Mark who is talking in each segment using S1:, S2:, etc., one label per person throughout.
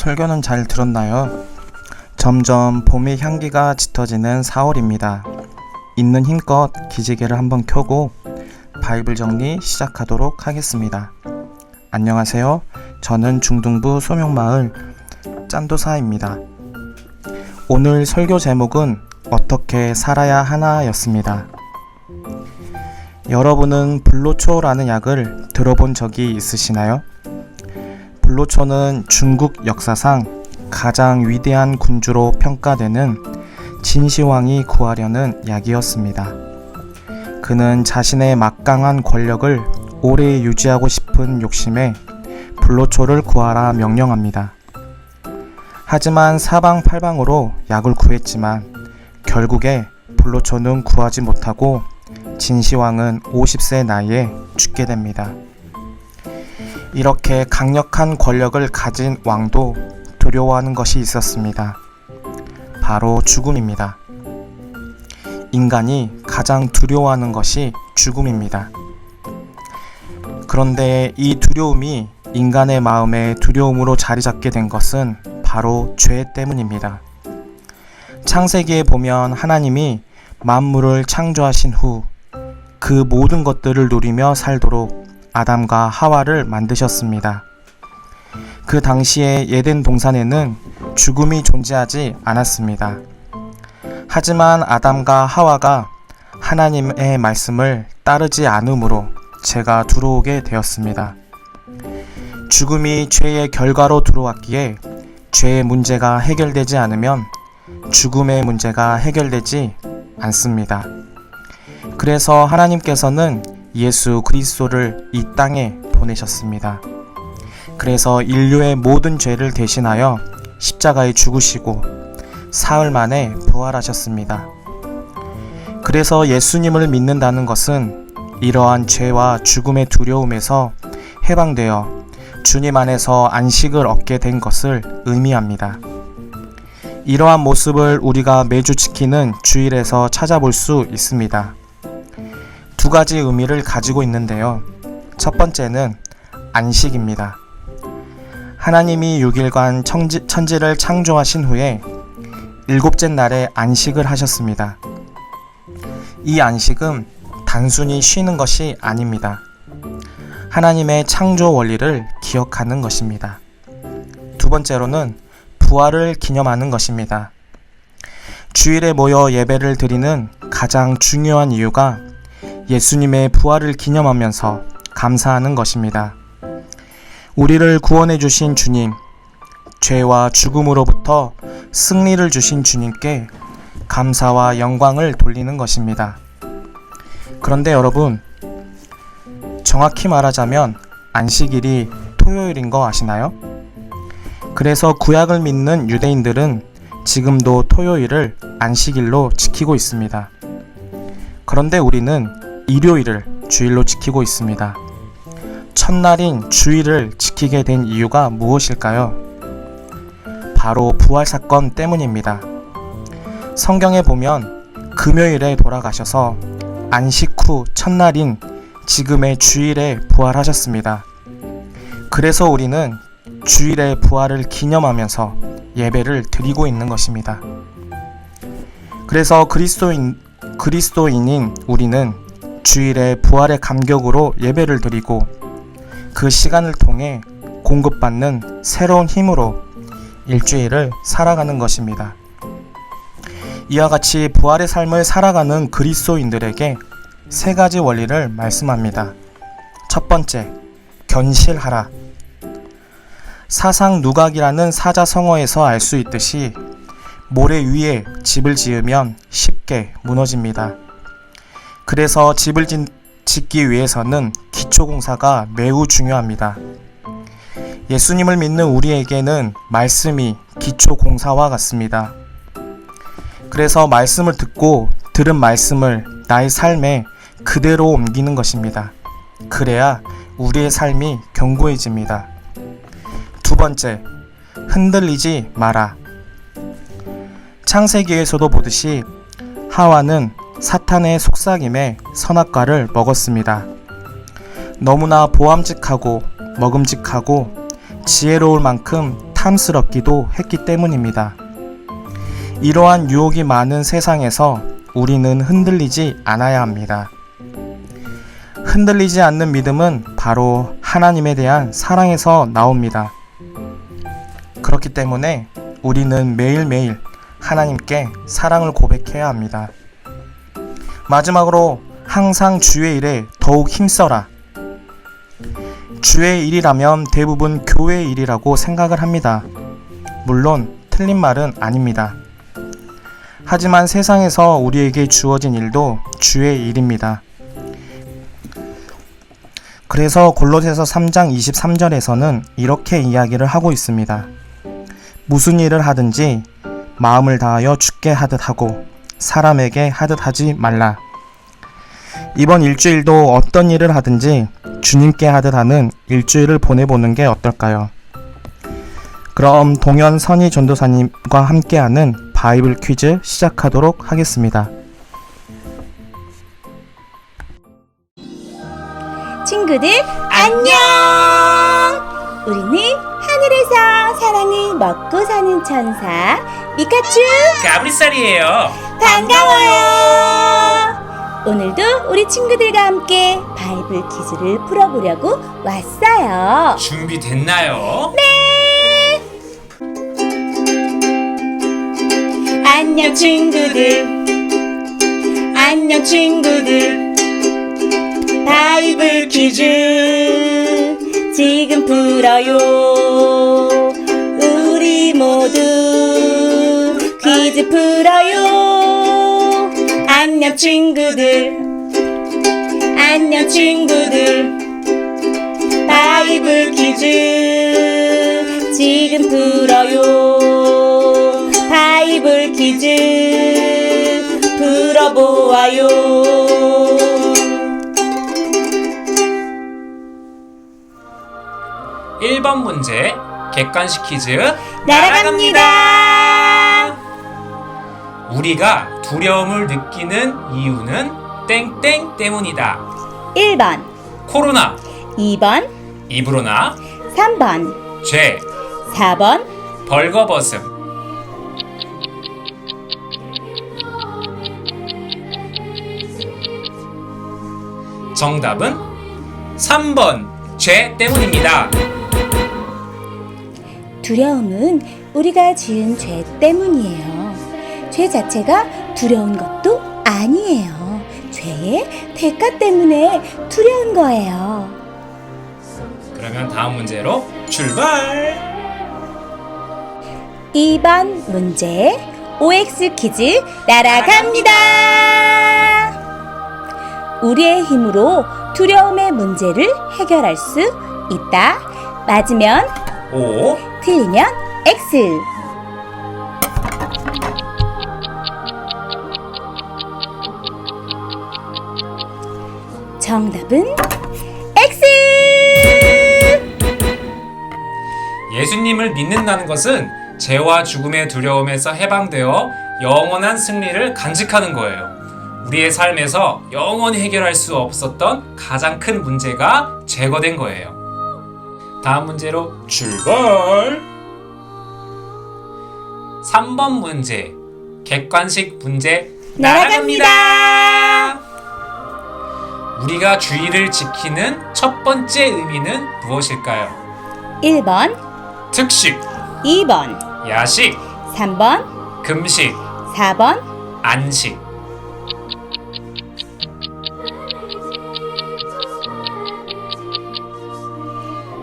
S1: 설교는 잘 들었나요? 점점 봄의 향기가 짙어지는 4월입니다. 있는 힘껏 기지개를 한번 켜고 바이블 정리 시작하도록 하겠습니다. 안녕하세요. 저는 중등부 소명마을 짠도사입니다. 오늘 설교 제목은 어떻게 살아야 하나 였습니다. 여러분은 불로초라는 약을 들어본 적이 있으시나요? 불로초는 중국 역사상 가장 위대한 군주로 평가되는 진시황이 구하려는 약이었습니다. 그는 자신의 막강한 권력을 오래 유지하고 싶은 욕심에 불로초를 구하라 명령합니다. 하지만 사방팔방으로 약을 구했지만 결국에 불로초는 구하지 못하고 진시황은 50세 나이에 죽게 됩니다. 이렇게 강력한 권력을 가진 왕도 두려워하는 것이 있었습니다. 바로 죽음입니다. 인간이 가장 두려워하는 것이 죽음입니다. 그런데 이 두려움이 인간의 마음에 두려움으로 자리 잡게 된 것은 바로 죄 때문입니다. 창세기에 보면 하나님이 만물을 창조하신 후 그 모든 것들을 누리며 살도록 아담과 하와를 만드셨습니다. 그 당시에 에덴 동산에는 죽음이 존재하지 않았습니다. 하지만 아담과 하와가 하나님의 말씀을 따르지 않으므로 죄가 들어오게 되었습니다. 죽음이 죄의 결과로 들어왔기에 죄의 문제가 해결되지 않으면 죽음의 문제가 해결되지 않습니다. 그래서 하나님께서는 예수 그리스도를 이 땅에 보내셨습니다. 그래서 인류의 모든 죄를 대신하여 십자가에 죽으시고 사흘 만에 부활하셨습니다. 그래서 예수님을 믿는다는 것은 이러한 죄와 죽음의 두려움에서 해방되어 주님 안에서 안식을 얻게 된 것을 의미합니다. 이러한 모습을 우리가 매주 지키는 주일에서 찾아볼 수 있습니다. 두 가지 의미를 가지고 있는데요. 첫 번째는 안식입니다. 하나님이 6일간 천지를 창조하신 후에 일곱째 날에 안식을 하셨습니다. 이 안식은 단순히 쉬는 것이 아닙니다. 하나님의 창조 원리를 기억하는 것입니다. 두 번째로는 부활을 기념하는 것입니다. 주일에 모여 예배를 드리는 가장 중요한 이유가 예수님의 부활을 기념하면서 감사하는 것입니다. 우리를 구원해 주신 주님, 죄와 죽음으로부터 승리를 주신 주님께 감사와 영광을 돌리는 것입니다. 그런데 여러분, 정확히 말하자면 안식일이 토요일인 거 아시나요? 그래서 구약을 믿는 유대인들은 지금도 토요일을 안식일로 지키고 있습니다. 그런데 우리는 일요일을 주일로 지키고 있습니다. 첫날인 주일을 지키게 된 이유가 무엇일까요? 바로 부활 사건 때문입니다. 성경에 보면 금요일에 돌아가셔서 안식 후 첫날인 지금의 주일에 부활하셨습니다. 그래서 우리는 주일의 부활을 기념하면서 예배를 드리고 있는 것입니다. 그래서 그리스도인인 우리는 주일에 부활의 감격으로 예배를 드리고 그 시간을 통해 공급받는 새로운 힘으로 일주일을 살아가는 것입니다. 이와 같이 부활의 삶을 살아가는 그리스도인들에게 세 가지 원리를 말씀합니다. 첫 번째, 견실하라. 사상 누각이라는 사자성어에서 알 수 있듯이 모래 위에 집을 지으면 쉽게 무너집니다. 그래서 집을 짓기 위해서는 기초공사가 매우 중요합니다. 예수님을 믿는 우리에게는 말씀이 기초공사와 같습니다. 그래서 말씀을 듣고 들은 말씀을 나의 삶에 그대로 옮기는 것입니다. 그래야 우리의 삶이 견고해집니다. 두 번째, 흔들리지 마라. 창세기에서도 보듯이 하와는 사탄의 속삭임에 선악과를 먹었습니다. 너무나 보암직하고 먹음직하고 지혜로울 만큼 탐스럽기도 했기 때문입니다. 이러한 유혹이 많은 세상에서 우리는 흔들리지 않아야 합니다. 흔들리지 않는 믿음은 바로 하나님에 대한 사랑에서 나옵니다. 그렇기 때문에 우리는 매일매일 하나님께 사랑을 고백해야 합니다. 마지막으로 항상 주의 일에 더욱 힘써라. 주의 일이라면 대부분 교회의 일이라고 생각을 합니다. 물론 틀린 말은 아닙니다. 하지만 세상에서 우리에게 주어진 일도 주의 일입니다. 그래서 골로새서 3장 23절에서는 이렇게 이야기를 하고 있습니다. 무슨 일을 하든지 마음을 다하여 주께 하듯 하고 사람에게 하듯 하지 말라. 이번 일주일도 어떤 일을 하든지 주님께 하듯 하는 일주일을 보내보는 게 어떨까요? 그럼 동현 선희 전도사님과 함께하는 바이블 퀴즈 시작하도록 하겠습니다.
S2: 친구들 안녕! 우리는 하늘에서 사랑을 먹고 사는 천사 미카츄
S3: 가브리살이에요.
S2: 반가워요. 오늘도 우리 친구들과 함께 바이블 퀴즈를 풀어보려고 왔어요.
S3: 준비됐나요?
S2: 네. 안녕 친구들. 안녕 친구들. 바이블 퀴즈 지금 풀어요. 우리 모두 퀴즈 풀어요. 안녕 친구들. 안녕 친구들. 바이블 퀴즈 지금 풀어요. 바이블 퀴즈 풀어보아요.
S3: 1번 문제 객관식 퀴즈
S2: 날아갑니다.
S3: 우리가 두려움을 느끼는 이유는 땡땡 때문이다.
S2: 1번,
S3: 코로나,
S2: 2번,
S3: 이브로나,
S2: 3번,
S3: 죄,
S2: 4번,
S3: 벌거벗음. 정답은 3번 죄 때문입니다.
S2: 두려움은 우리가 지은 죄 때문이에요. 죄 자체가 두려운 것도 아니에요. 죄의 대가 때문에 두려운 거예요.
S3: 그러면 다음 문제로 출발!
S2: 2번 문제 OX 퀴즈 날아갑니다. 우리의 힘으로 두려움의 문제를 해결할 수 있다. 맞으면
S3: O,
S2: 틀리면 X. 정답은 X.
S3: 예수님을 믿는다는 것은 죄와 죽음의 두려움에서 해방되어 영원한 승리를 간직하는 거예요. 우리의 삶에서 영원히 해결할 수 없었던 가장 큰 문제가 제거된 거예요. 다음 문제로 출발! 3번 문제 객관식 문제 날아갑니다. 우리가 주의를 지키는 첫 번째 의미는 무엇일까요?
S2: 1번,
S3: 특식,
S2: 2번,
S3: 야식,
S2: 3번,
S3: 금식,
S2: 4번,
S3: 안식.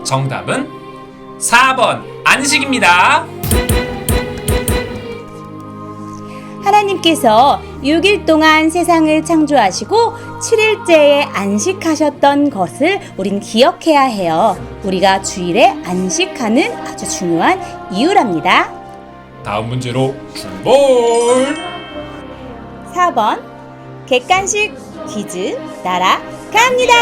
S3: 정답은 4번 안식입니다.
S2: 하나님께서 6일 동안 세상을 창조하시고 7일째에 안식하셨던 것을 우린 기억해야 해요. 우리가 주일에 안식하는 아주 중요한 이유랍니다.
S3: 다음 문제로 출발!
S2: 4번 객관식 퀴즈 날아갑니다.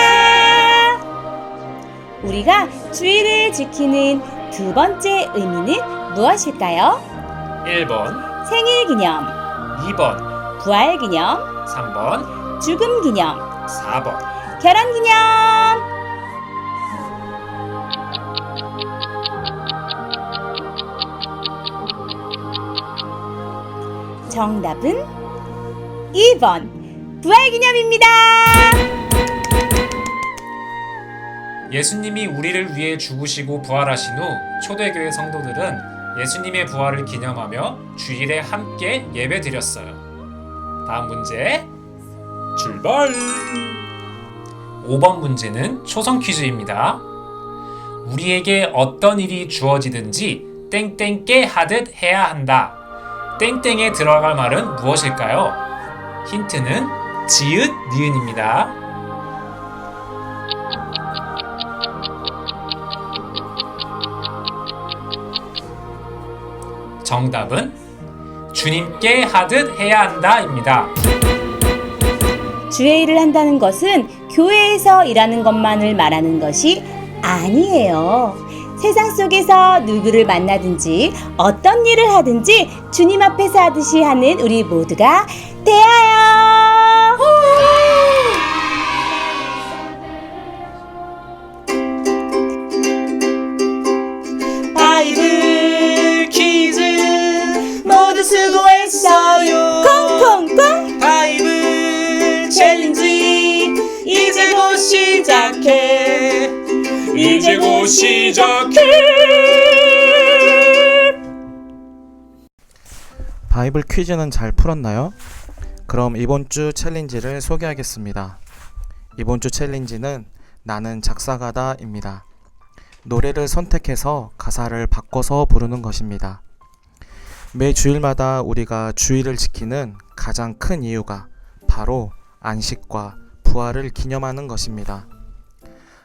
S2: 우리가 주일을 지키는 두 번째 의미는 무엇일까요?
S3: 1번,
S2: 생일 기념,
S3: 2번,
S2: 부활 기념,
S3: 3번,
S2: 죽음 기념,
S3: 4번.
S2: 결혼 기념. 정답은 2번 부활기념입니다.
S3: 예수님이 우리를 위해 죽으시고 부활하신 후 초대교회 성도들은 예수님의 부활을 기념하며 주일에 함께 예배드렸어요. 다음 문제 출발! 5번 문제는 초성 퀴즈입니다. 우리에게 어떤 일이 주어지든지 땡땡께 하듯 해야 한다. 땡땡에 들어갈 말은 무엇일까요? 힌트는 지읒, 니은입니다. 정답은 주님께 하듯 해야 한다입니다.
S2: 주의 일을 한다는 것은 교회에서 일하는 것만을 말하는 것이 아니에요. 세상 속에서 누구를 만나든지 어떤 일을 하든지 주님 앞에서 하듯이 하는 우리 모두가 되어요.
S1: 바이블 퀴즈 모두 수고했어요.
S2: 콩콩콩.
S1: 바이블 챌린지 이제 곧 시작해. 이제 곧 시작해. 바이블 퀴즈는 잘 풀었나요? 그럼 이번 주 챌린지를 소개하겠습니다. 이번 주 챌린지는 나는 작사가다입니다. 노래를 선택해서 가사를 바꿔서 부르는 것입니다. 매 주일마다 우리가 주일을 지키는 가장 큰 이유가 바로 안식과 부활을 기념하는 것입니다.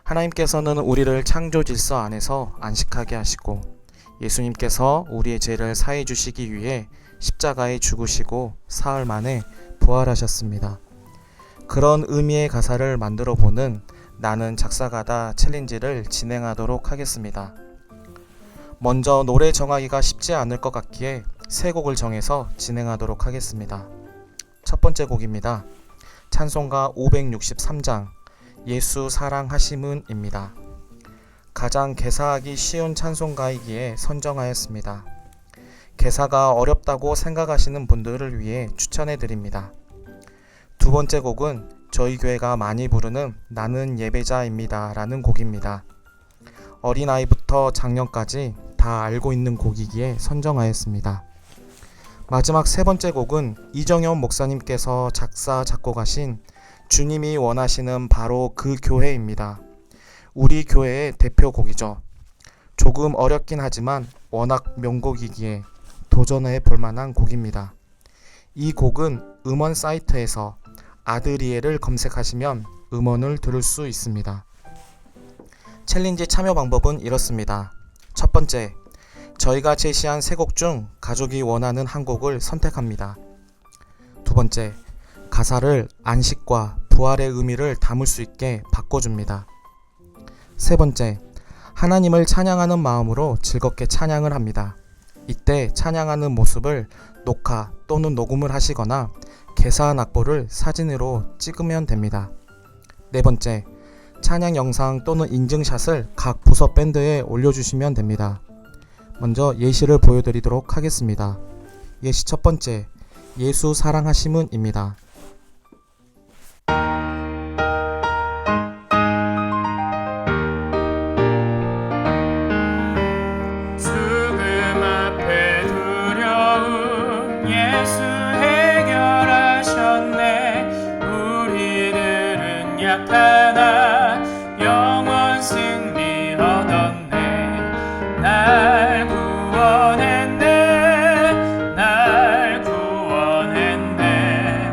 S1: 하나님께서는 우리를 창조 질서 안에서 안식하게 하시고 예수님께서 우리의 죄를 사해 주시기 위해 십자가에 죽으시고 사흘 만에 부활하셨습니다. 그런 의미의 가사를 만들어 보는 나는 작사가다 챌린지를 진행하도록 하겠습니다. 먼저 노래 정하기가 쉽지 않을 것 같기에 세 곡을 정해서 진행하도록 하겠습니다. 첫 번째 곡입니다. 찬송가 563장 예수 사랑하심은입니다. 가장 개사하기 쉬운 찬송가이기에 선정하였습니다. 개사가 어렵다고 생각하시는 분들을 위해 추천해 드립니다. 두 번째 곡은 저희 교회가 많이 부르는 나는 예배자입니다 라는 곡입니다. 어린아이부터 장년까지 다 알고 있는 곡이기에 선정하였습니다. 마지막 세 번째 곡은 이정현 목사님께서 작사 작곡하신 주님이 원하시는 바로 그 교회입니다. 우리 교회의 대표곡이죠. 조금 어렵긴 하지만 워낙 명곡이기에 도전해 볼 만한 곡입니다. 이 곡은 음원 사이트에서 아드리에를 검색하시면 음원을 들을 수 있습니다. 챌린지 참여 방법은 이렇습니다. 첫 번째, 저희가 제시한 세 곡 중 가족이 원하는 한 곡을 선택합니다. 두 번째, 가사를 안식과 부활의 의미를 담을 수 있게 바꿔줍니다. 세 번째, 하나님을 찬양하는 마음으로 즐겁게 찬양을 합니다. 이때 찬양하는 모습을 녹화 또는 녹음을 하시거나 개사한 악보를 사진으로 찍으면 됩니다. 네 번째, 찬양 영상 또는 인증샷을 각 부서 밴드에 올려주시면 됩니다. 먼저 예시를 보여드리도록 하겠습니다. 예시 첫 번째, 예수 사랑하심은입니다.
S4: 죽음 앞에 두려움 예수 해결하셨네. 우리들은 약하나 영원 승리 얻었네. 날 구원했네. 날 구원했네.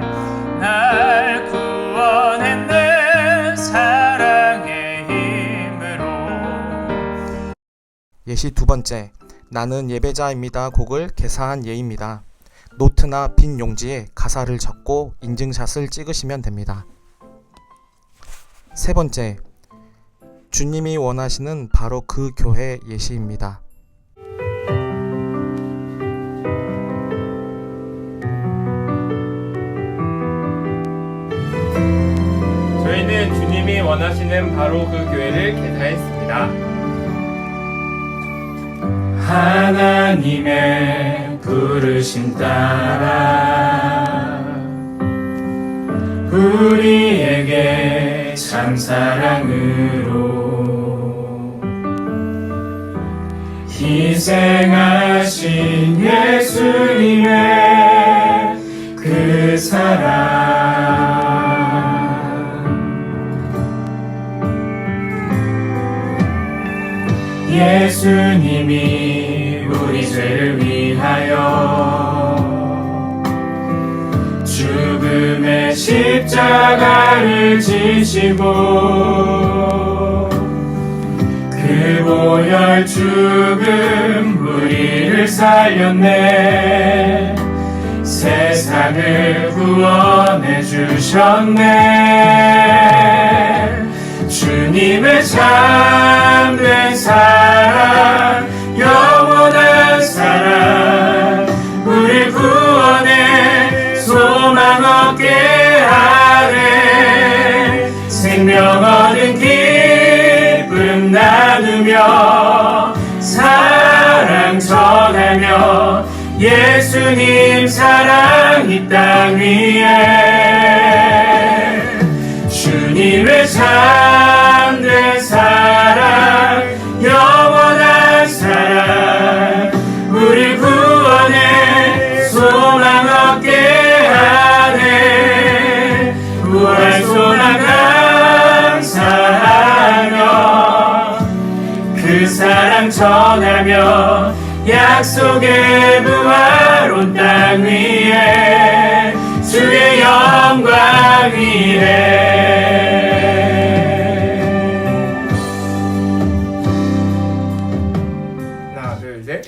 S4: 날 구원했네. 사랑의 힘으로.
S1: 예시 두 번째, 나는 예배자입니다 곡을 개사한 예입니다. 노트나 빈 용지에 가사를 적고 인증샷을 찍으시면 됩니다. 세 번째, 주님이 원하시는 바로 그 교회 예시입니다.
S4: 저희는 주님이 원하시는 바로 그 교회를 개사했습니다. 하나님의 부르심 따라 우리에게 참 사랑으로 희생하신 예수님의 그 사랑 예수님이 우리 죄를 위하여 죽음의 십자가를 지시고 그 보혈 죽음 우리를 살렸네 세상을 구원해 주셨네 주님의 참된 사랑 영원한 사랑 우리 구원에 소망 얻게 하네 생명 얻은 기쁨 나누며 사랑 전하며 예수님 사랑 이 땅 위에 주님의 참된 사랑 영원한 사랑 우리 구원에 소망 얻게 하네 부활 소망 감사하며 그 사랑 전하며 약속의 부활 온 땅 위에 주의 영광 위에 하나 둘셋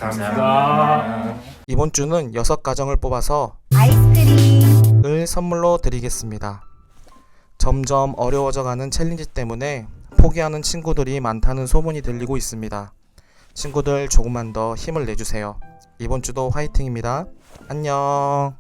S4: 감사합니다.
S1: 이번 주는 6가정을 뽑아서
S2: 아이스크림.
S1: 선물로 드리겠습니다. 점점 어려워져가는 챌린지 때문에 포기하는 친구들이 많다는 소문이 들리고 있습니다. 친구들 조금만 더 힘을 내주세요. 이번 주도 화이팅입니다. 안녕.